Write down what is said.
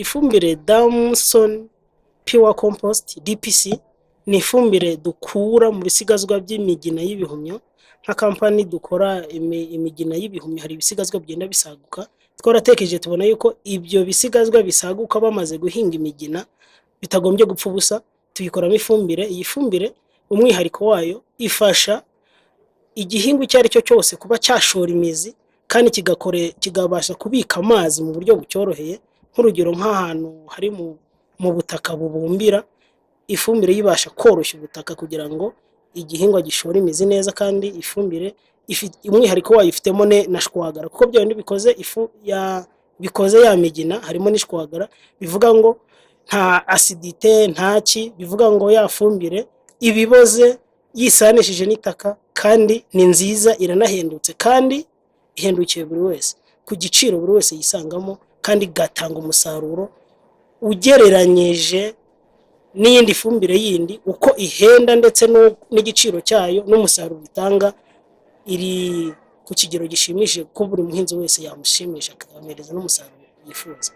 Ifumbire Damson Pure Compost DPC ni ifumbire dukura mu bisigazwa by'imigina y'ibihumyo. Nka kampani dukora imigina y'ibihumyo hari ibisigazwa bigenda bisaguka, twaratekereje tubona yuko ibyo bisigazwa bisaguka bamaze guhinga imigina bitagombye gupfa ubusa, tuyikoramo ifumbire. Iyi fumbire umwihariko wayo ifasha igihingwa icyo ari cyo cyose kuba cyashora imizi kandi kigabasha kubika amazi mu buryo bucyoroheye. Nk'urugero nk'ahantu hari mu butaka bubumbira, ifumbire yibasha koroshya ubutaka kugira ngo igihingwa gishore imizi neza. Kandi ifumbire umwihariko wayo ifitemo na shwagara, kuko byo bindi bikoze ya migina harimo n'ishwagara, bivuga ngo nta acidite ntaki, bivuga ngo ya fumbire ibiboze yisanishije n'itaka kandi ni nziza, iranahendutse kandi ihendukiye buri wese ku giciro buri wese yisangamo, kandi gatanga umusaruro ugereranyije n'iyindi fumbire yindi uko ihenda, ndetse n'igiciro cyayo n'umusaruro itanga iri ku kigero gishimishije, ko buri muhinzi wese yamushimisha akamereza n'umusaruro yifuza.